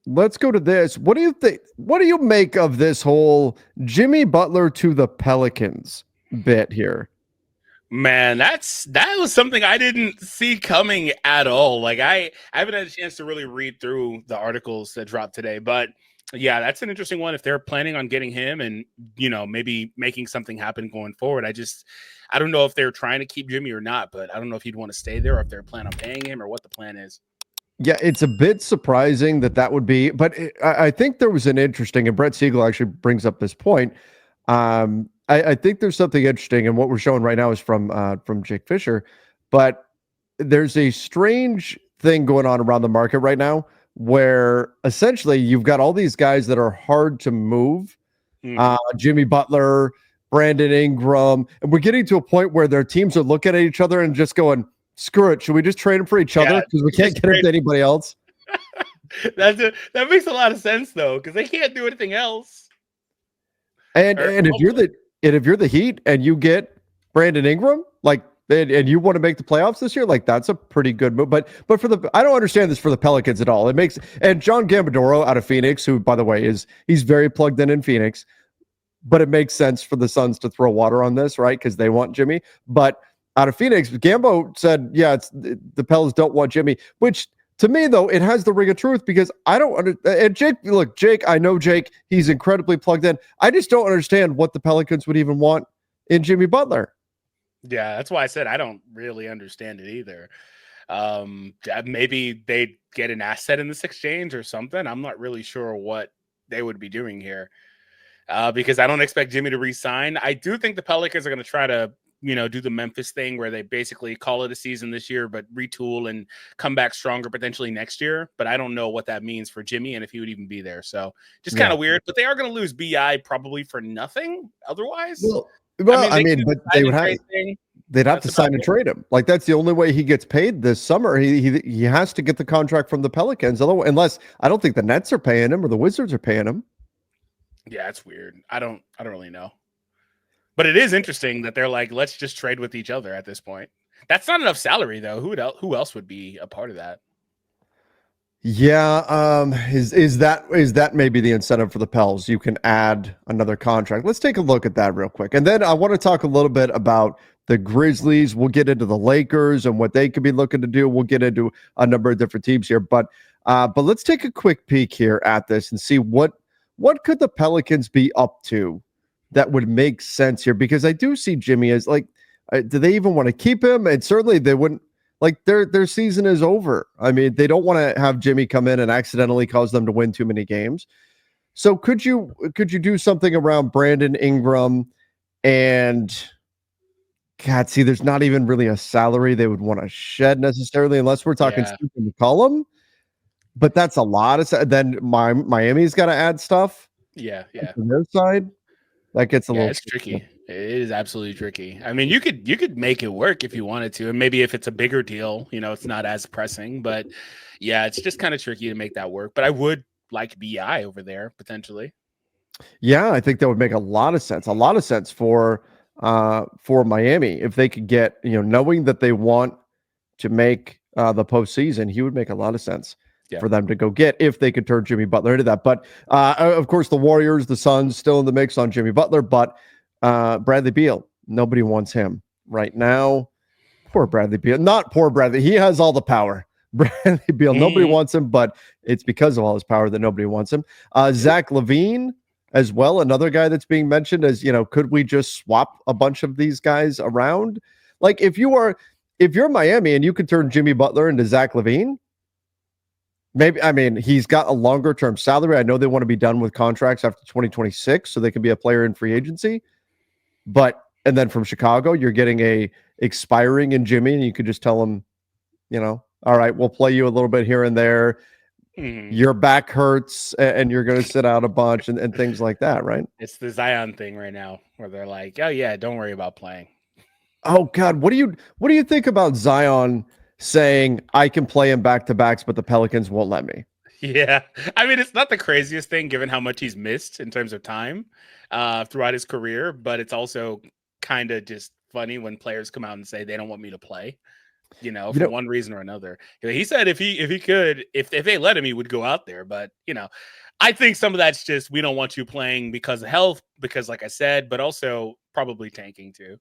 let's go to this. What do you think? What do you make of this whole Jimmy Butler to the Pelicans bit here? Man, that was something I didn't see coming at all. Like I haven't had a chance to really read through the articles that dropped today, but yeah, that's an interesting one. If they're planning on getting him and maybe making something happen going forward, I don't know if they're trying to keep Jimmy or not, but I don't know if he'd want to stay there or if they're planning on paying him or what the plan is. Yeah, it's a bit surprising that would be, but I think there was an interesting, and Brett Siegel actually brings up this point. I think there's something interesting, and what we're showing right now is from Jake Fisher, but there's a strange thing going on around the market right now where essentially you've got all these guys that are hard to move. Jimmy Butler, Brandon Ingram, and we're getting to a point where their teams are looking at each other and just going, screw it. Should we just trade them for each other? Because we can't get them to anybody else. That makes a lot of sense though, because they can't do anything else. And if you're the Heat and you get Brandon Ingram, like, and you want to make the playoffs this year, like that's a pretty good move. But I don't understand this for the Pelicans at all. And John Gambadoro out of Phoenix, who by the way he's very plugged in Phoenix, but it makes sense for the Suns to throw water on this, right? Because they want Jimmy. But out of Phoenix, Gambo said, yeah, the Pelicans don't want Jimmy, which to me, though, it has the ring of truth because I don't understand. And Jake, I know Jake, he's incredibly plugged in. I just don't understand what the Pelicans would even want in Jimmy Butler. Yeah, that's why I said I don't really understand it either. Maybe they'd get an asset in this exchange or something. I'm not really sure what they would be doing here because I don't expect Jimmy to re-sign. I do think the Pelicans are going to try to do the Memphis thing where they basically call it a season this year, but retool and come back stronger potentially next year. But I don't know what that means for Jimmy and if he would even be there. So just kind of weird, but they are going to lose BI probably for nothing otherwise. Well, but they'd have to sign and trade him. Like that's the only way he gets paid this summer. He has to get the contract from the Pelicans. Otherwise, unless I don't think the Nets are paying him or the Wizards are paying him. Yeah, it's weird. I don't really know. But it is interesting that they're like, let's just trade with each other at this point. That's not enough salary, though. Who else would be a part of that? Yeah, is that maybe the incentive for the Pels? You can add another contract. Let's take a look at that real quick, and then I want to talk a little bit about the Grizzlies. We'll get into the Lakers and what they could be looking to do. We'll get into a number of different teams here, but let's take a quick peek here at this and see what could the Pelicans be up to that would make sense here, because I do see Jimmy as like, do they even want to keep him? And certainly they wouldn't. Like their season is over. I mean, they don't want to have Jimmy come in and accidentally cause them to win too many games. So could you do something around Brandon Ingram and God? See, there's not even really a salary they would want to shed necessarily, unless we're talking Stephen McCollum. But that's a lot of. Then Miami's got to add stuff. Yeah. On their side, that gets a little. It's tricky. It is absolutely tricky. I mean, you could make it work if you wanted to, and maybe if it's a bigger deal, it's not as pressing. But yeah, it's just kind of tricky to make that work. But I would like BI over there potentially. Yeah, I think that would make a lot of sense. A lot of sense for Miami if they could get knowing that they want to make the postseason, he would make a lot of sense. For them to go get if they could turn Jimmy Butler into that. But of course, the Warriors, the Suns, still in the mix on Jimmy Butler, but Bradley Beal, nobody wants him right now. Poor Bradley Beal. Not poor Bradley. He has all the power. Bradley Beal, nobody wants him, but it's because of all his power that nobody wants him. Zack LaVine as well, another guy that's being mentioned as, could we just swap a bunch of these guys around? Like if you're Miami and you could turn Jimmy Butler into Zack LaVine, maybe, he's got a longer term salary. I know they want to be done with contracts after 2026 so they can be a player in free agency. And then from Chicago, you're getting a expiring in Jimmy, and you could just tell him, all right, we'll play you a little bit here and there. Your back hurts and you're going to sit out a bunch and things like that, right? It's the Zion thing right now where they're like, oh yeah, don't worry about playing. Oh God. What do you think about Zion saying I can play him back-to-backs, but the Pelicans won't let me? Yeah. It's not the craziest thing given how much he's missed in terms of time throughout his career, but it's also kind of just funny when players come out and say they don't want me to play. for one reason or another. He said if they let him, he would go out there. But, I think some of that's just we don't want you playing because of health, because like I said, but also probably tanking too.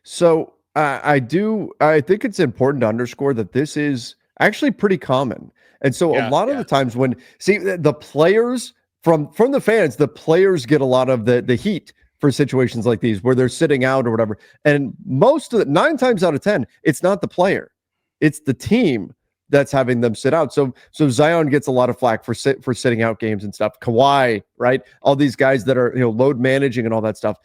So I think it's important to underscore that this is actually pretty common. And so a lot of the times when the players from the fans, the players get a lot of the heat for situations like these where they're sitting out or whatever. And most of 9 times out of 10, it's not the player, it's the team that's having them sit out. So Zion gets a lot of flack for sitting out games and stuff. Kawhi, right? All these guys that are load managing and all that stuff.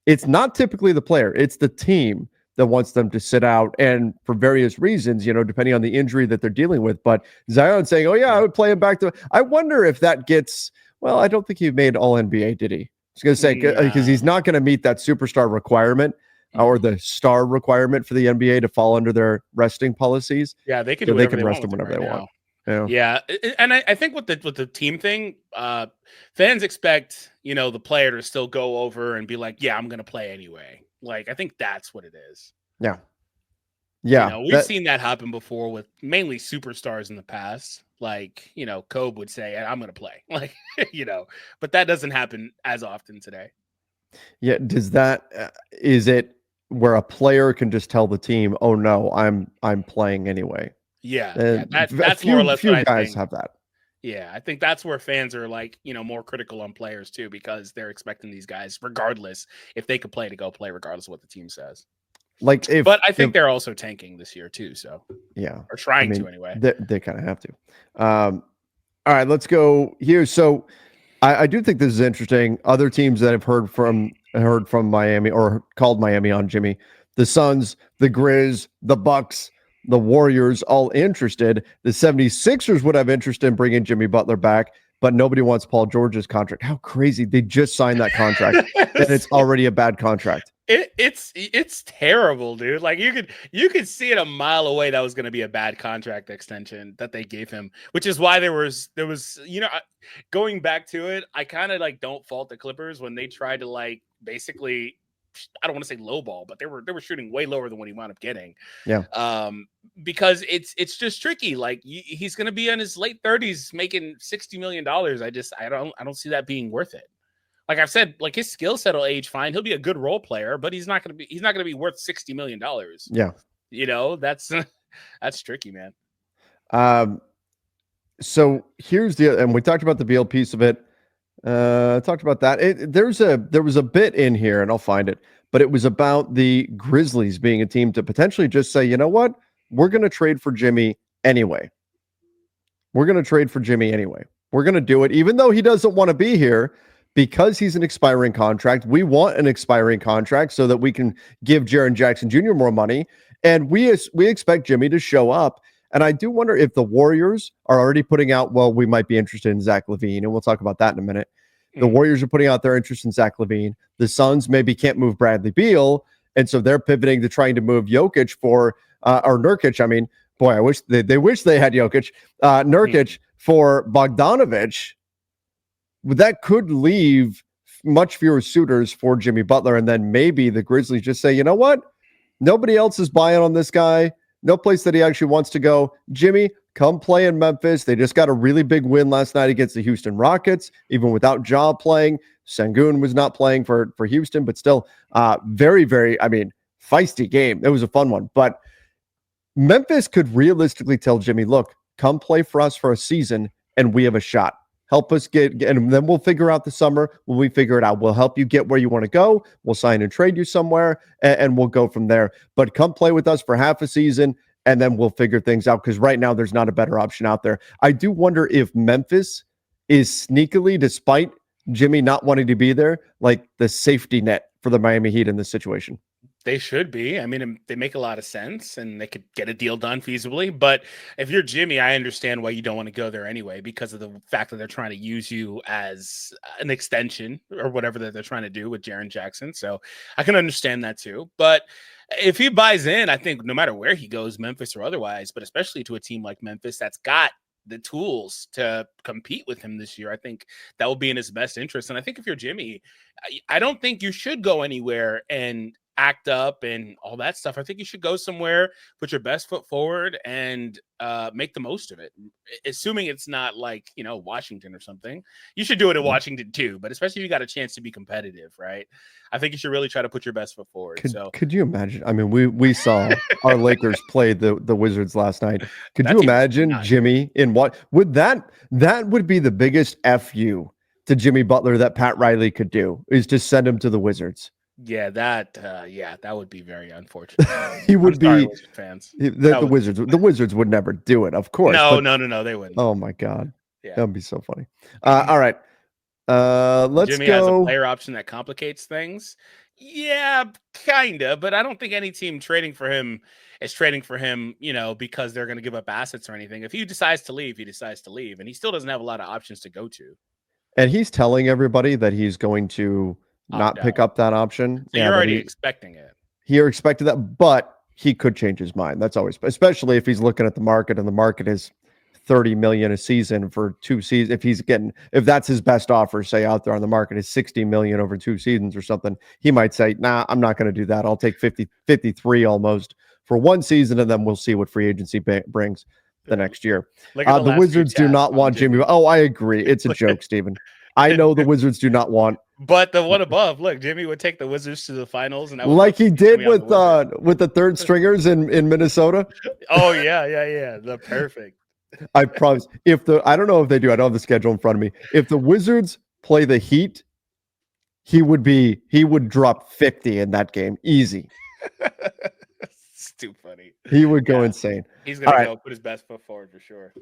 It's not typically the player, it's the team that wants them to sit out, and for various reasons, depending on the injury that they're dealing with. But Zion saying, "Oh yeah, I would play him back to." I wonder if that gets. Well, I don't think he made All NBA, did he? I was going to say because he's not going to meet that superstar requirement or the star requirement for the NBA to fall under their resting policies. Yeah, they can. So do they can rest him whenever they want. Yeah, and I think with the team thing, fans expect the player to still go over and be like, "Yeah, I'm going to play anyway." Like, I think that's what it is. Yeah. We've seen that happen before with mainly superstars in the past. Like, Kobe would say, "I'm going to play," like, but that doesn't happen as often today. Yeah. Does that is it where a player can just tell the team, "Oh no, I'm playing anyway." Yeah, that's more or less few what I guys think. have that. Yeah, I think that's where fans are like, more critical on players too, because they're expecting these guys, regardless if they could play, to go play, regardless of what the team says. But I think they're also tanking this year too. So yeah, or trying to anyway. They kind of have to. All right, let's go here. So I do think this is interesting. Other teams that have heard from Miami or called Miami on Jimmy, the Suns, the Grizz, the Bucks, the Warriors, all interested. The 76ers would have interest in bringing Jimmy Butler back, but nobody wants Paul George's contract. How crazy. They just signed that contract and it's already a bad contract. It's terrible, dude. Like you could see it a mile away that was going to be a bad contract extension that they gave him, which is why there was going back to it, I kind of like don't fault the Clippers when they tried to like basically, I don't want to say lowball, but they were shooting way lower than what he wound up getting. Yeah. Because it's just tricky. Like he's going to be in his late 30s making $60 million. I don't see that being worth it. Like I've said, like his skill set will age fine. He'll be a good role player, but he's not going to be worth $60 million. Yeah. That's tricky, man. So here's and we talked about the Beal piece of it. Talked about that. There was a bit in here, and I'll find it, but it was about the Grizzlies being a team to potentially just say, you know what, we're going to trade for Jimmy anyway. We're going to trade for Jimmy anyway. We're going to do it, even though he doesn't want to be here. Because he's an expiring contract, we want an expiring contract so that we can give Jaren Jackson Jr. more money. And we expect Jimmy to show up. And I do wonder if the Warriors are already putting out, well, we might be interested in Zach LaVine, and we'll talk about that in a minute. The Warriors are putting out their interest in Zach LaVine. The Suns maybe can't move Bradley Beal, and so they're pivoting to trying to move Jokic or Nurkic. I mean, boy, I wish they wish they had Jokic, Nurkic for Bogdanovic. That could leave much fewer suitors for Jimmy Butler. And then maybe the Grizzlies just say, you know what? Nobody else is buying on this guy. No place that he actually wants to go. Jimmy, come play in Memphis. They just got a really big win last night against the Houston Rockets, even without Ja playing. Sengun was not playing for Houston, but still very, very, feisty game. It was a fun one. But Memphis could realistically tell Jimmy, look, come play for us for a season and we have a shot. Help us get, and then we'll figure out the summer when we figure it out. We'll help you get where you want to go. We'll sign and trade you somewhere, and we'll go from there. But come play with us for half a season, and then we'll figure things out, because right now there's not a better option out there. I do wonder if Memphis is sneakily, despite Jimmy not wanting to be there, like the safety net for the Miami Heat in this situation. They should be. I mean, they make a lot of sense and they could get a deal done feasibly. But if you're Jimmy, I understand why you don't want to go there anyway, because of the fact that they're trying to use you as an extension or whatever that they're trying to do with Jaren Jackson. So I can understand that too. But if he buys in, I think no matter where he goes, Memphis or otherwise, but especially to a team like Memphis that's got the tools to compete with him this year, I think that will be in his best interest. And I think if you're Jimmy, I don't think you should go anywhere and act up and all that stuff. I think you should go somewhere, put your best foot forward, and make the most of it. Assuming it's not like, Washington or something. You should do it in Washington too, but especially if you got a chance to be competitive, right? I think you should really try to put your best foot forward. Could you imagine? I mean, we saw our Lakers play the Wizards last night. Could you imagine Jimmy in what would that would be the biggest FU to Jimmy Butler that Pat Riley could do, is just send him to the Wizards. Yeah, that would be very unfortunate. He would sorry, be Wizard fans. The Wizards would never do it, of course. No, they wouldn't. Oh my God. Yeah. That would be so funny. All right. Let's Jimmy go. has a player option that complicates things. Yeah, kinda, but I don't think any team trading for him is trading for him, because they're going to give up assets or anything. If he decides to leave, he decides to leave, and he still doesn't have a lot of options to go to. And he's telling everybody that he's going to not pick up that option. So you're already expecting it. You're expecting that, but he could change his mind. That's always, especially if he's looking at the market and the market is $30 million a season for 2 seasons. If that's his best offer, say out there on the market is $60 million over 2 seasons or something, he might say, nah, I'm not going to do that. I'll take 53 almost for 1 season, and then we'll see what free agency brings the next year. The Wizards do not want Jimmy. Oh, I agree. It's a joke, Steven. I know the Wizards do not want. But the one above, look, Jimmy would take the Wizards to the finals, and like he did with the third stringers in Minnesota. Oh yeah, the perfect. I promise. I don't know if they do. I don't have the schedule in front of me. If the Wizards play the Heat, he would drop 50 in that game, easy. It's too funny. He would go insane. He's gonna go put his best foot forward for sure.